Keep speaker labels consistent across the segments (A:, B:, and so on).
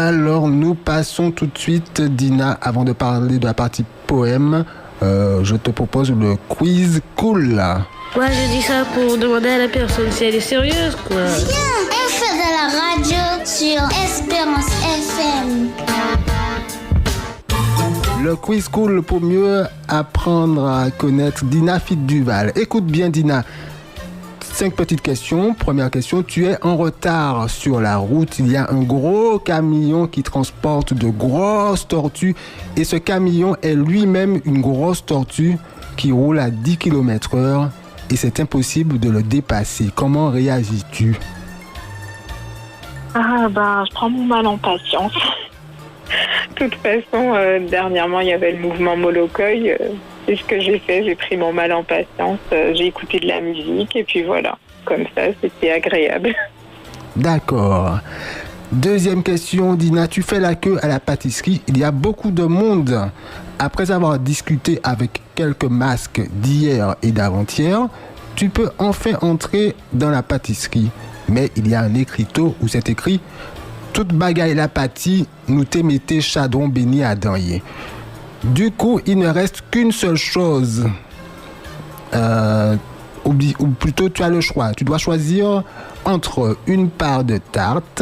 A: Alors, nous passons tout de suite, Dina, avant de parler de la partie poème, je te propose le quiz cool.
B: Moi, je dis ça pour demander à la personne si elle est sérieuse, quoi.
C: Viens, on fait de la radio sur Espérance FM.
A: Le quiz cool pour mieux apprendre à connaître Dina Fit-Duval. Écoute bien, Dina. 5 petites questions. Première question, tu es en retard sur la route. Il y a un gros camion qui transporte de grosses tortues et ce camion est lui-même une grosse tortue qui roule à 10 km/h et c'est impossible de le dépasser. Comment réagis-tu?
D: Je prends mon mal en patience. De toute façon, dernièrement, il y avait le mouvement Molokoï. C'est ce que j'ai fait, j'ai pris mon mal en patience, j'ai écouté de la musique et puis voilà, comme ça, c'était agréable.
A: D'accord. Deuxième question, Dina, tu fais la queue à la pâtisserie, il y a beaucoup de monde. Après avoir discuté avec quelques masques d'hier et d'avant-hier, tu peux enfin entrer dans la pâtisserie. Mais il y a un écriteau où c'est écrit « Toute bagaille la pâtie, nous te mettez chadron béni à danye ». Du coup, il ne reste qu'une seule chose. Ou plutôt, tu as le choix. Tu dois choisir entre une part de tarte.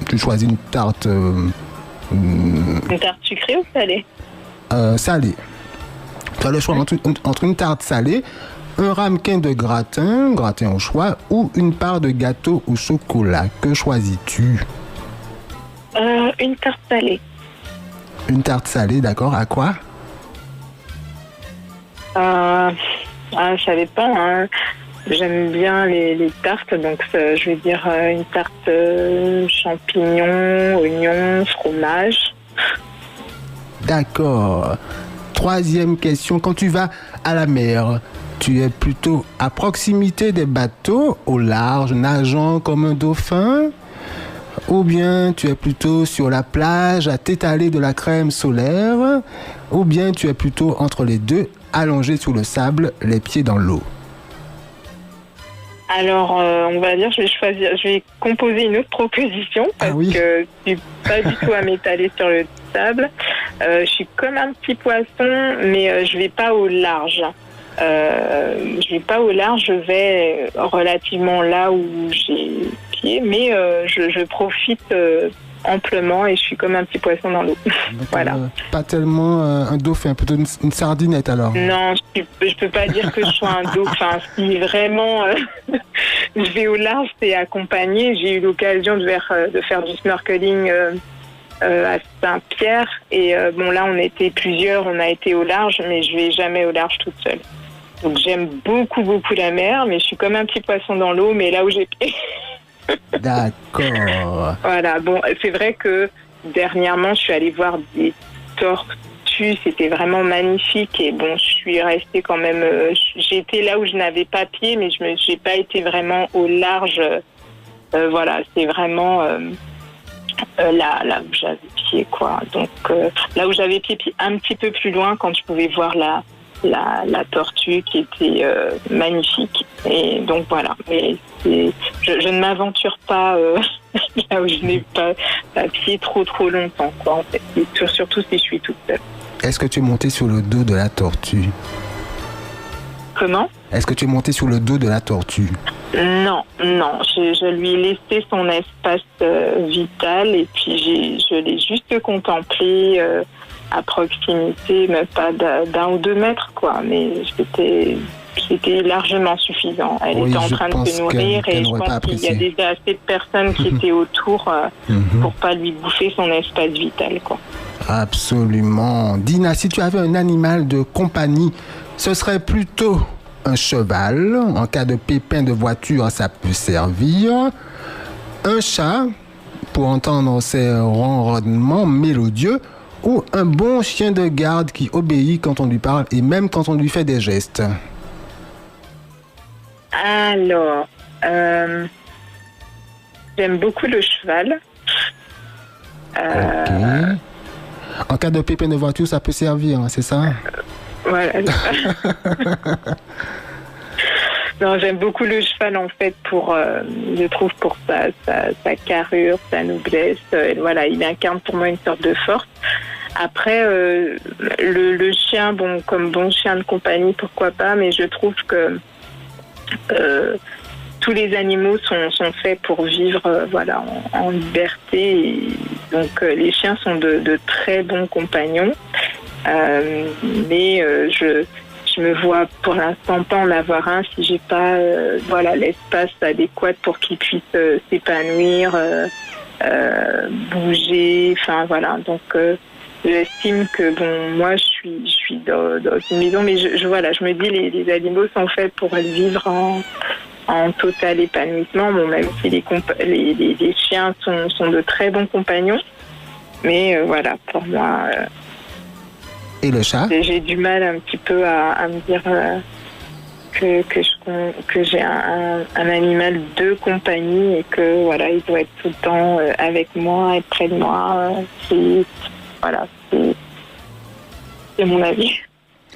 A: Tu choisis une tarte...
D: Une tarte sucrée ou salée?
A: Salée. Tu as le choix entre une tarte salée, un ramequin de gratin au choix, ou une part de gâteau au chocolat. Que choisis-tu?
D: Une tarte salée.
A: Une tarte salée, d'accord. À quoi?
D: Ça dépend. Hein. J'aime bien les tartes, donc je vais dire une tarte champignons, oignons, fromage.
A: D'accord. Troisième question. Quand tu vas à la mer, tu es plutôt à proximité des bateaux, au large, nageant comme un dauphin? Ou bien tu es plutôt sur la plage à t'étaler de la crème solaire, ou bien tu es plutôt entre les deux, allongé sur le sable, les pieds dans l'eau.
D: Alors, on va dire, je vais composer une autre proposition parce que je suis pas du tout à m'étaler sur le sable. Je suis comme un petit poisson, mais je vais pas au large. Je vais relativement là où j'ai pied, mais je profite amplement et je suis comme un petit poisson dans l'eau. Voilà.
A: Pas tellement un dauphin, plutôt une sardinette alors.
D: Non, je peux pas dire que je sois un dauphin. Si vraiment je vais au large, c'est accompagné. J'ai eu l'occasion de faire du snorkeling à Saint-Pierre et là on était plusieurs, on a été au large, mais je vais jamais au large toute seule. Donc j'aime beaucoup la mer, mais je suis comme un petit poisson dans l'eau, mais là où j'ai pied.
A: D'accord.
D: Voilà, bon, c'est vrai que dernièrement, je suis allée voir des tortues, c'était vraiment magnifique et bon, je suis restée quand même, j'étais là où je n'avais pas pied, mais j'ai pas été vraiment au large. Voilà, c'est vraiment là où j'avais pied, quoi. Donc là où j'avais pied, puis un petit peu plus loin, quand je pouvais voir la tortue qui était magnifique. Et donc voilà, mais je ne m'aventure pas là où je n'ai pas pied trop longtemps, quoi, en fait. Et surtout si je suis toute seule.
A: Est-ce que tu es monté sur le dos de la tortue?
D: Comment?
A: Est-ce que tu es monté sur le dos de la tortue?
D: Non, je lui ai laissé son espace vital et puis je l'ai juste contemplé à proximité, mais pas d'un ou 2 mètres, quoi, mais c'était largement suffisant. Elle était en train de se nourrir et je pense qu'il y a déjà assez de personnes qui étaient autour pour pas lui bouffer son espace vital, quoi.
A: Absolument. Dina, si tu avais un animal de compagnie, ce serait plutôt un cheval. En cas de pépin de voiture, ça peut servir. Un chat, pour entendre ses ronronnements mélodieux. Ou un bon chien de garde qui obéit quand on lui parle et même quand on lui fait des gestes.
D: Alors, j'aime beaucoup le cheval.
A: Ok. En cas de pépin de voiture, ça peut servir, hein, c'est ça?
D: Voilà. Non, j'aime beaucoup le cheval en fait je trouve pour sa carrure, sa noblesse. Voilà, il incarne pour moi une sorte de force. Après, le chien, bon, comme bon chien de compagnie, pourquoi pas, mais je trouve que tous les animaux sont faits pour vivre voilà, en liberté. Et donc, les chiens sont de très bons compagnons. Mais je me vois pour l'instant pas en avoir un si j'ai pas voilà, l'espace adéquat pour qu'il puisse s'épanouir, bouger. Enfin, voilà. Donc, j'estime que bon, moi je suis dans une maison, mais voilà, je me dis les animaux sont faits pour vivre en total épanouissement. Bon, même si les chiens sont de très bons compagnons, mais voilà, pour moi.
A: Et le chat?
D: J'ai du mal un petit peu à me dire que j'ai un animal de compagnie et que voilà, il doit être tout le temps avec moi et près de moi. Voilà, c'est mon avis.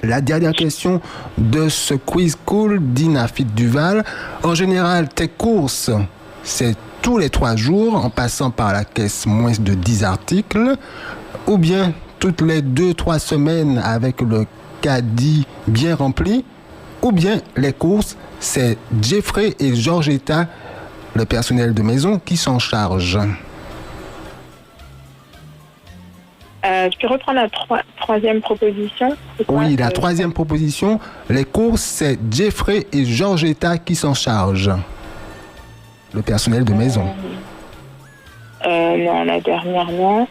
A: La dernière question de ce quiz cool d'Inafit Duval. En général, tes courses, c'est tous les 3 jours en passant par la caisse moins de 10 articles, ou bien toutes les 2-3 semaines avec le caddie bien rempli, ou bien les courses, c'est Jeffrey et Georgetta, le personnel de maison, qui s'en chargent.
D: Tu peux reprendre la troisième proposition?
A: Oui, la troisième proposition, les courses, c'est Jeffrey et Georgetta qui s'en chargent, le personnel de maison.
D: Non, la dernière, non.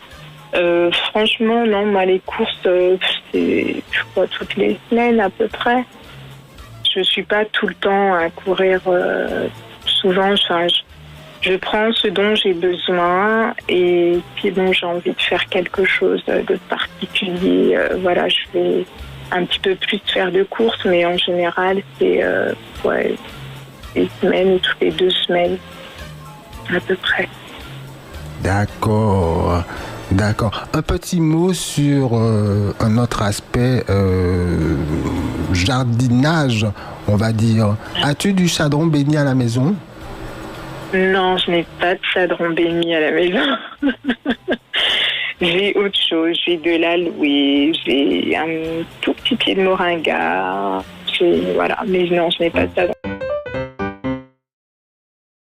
D: Franchement, non, moi, les courses, c'est, je crois, toutes les semaines à peu près. Je suis pas tout le temps à courir souvent. Je prends ce dont j'ai besoin et si bon, j'ai envie de faire quelque chose de particulier, voilà, je vais un petit peu plus faire de courses, mais en général, c'est les semaines ou toutes les 2 semaines à peu près.
A: D'accord. Un petit mot sur un autre aspect, jardinage, on va dire. As-tu du chardon béni à la maison?
D: Non, je n'ai pas de chardon béni à la maison. J'ai autre chose. J'ai de l'aloe, j'ai un tout petit pied de moringa. Voilà, mais non, je n'ai pas de chardon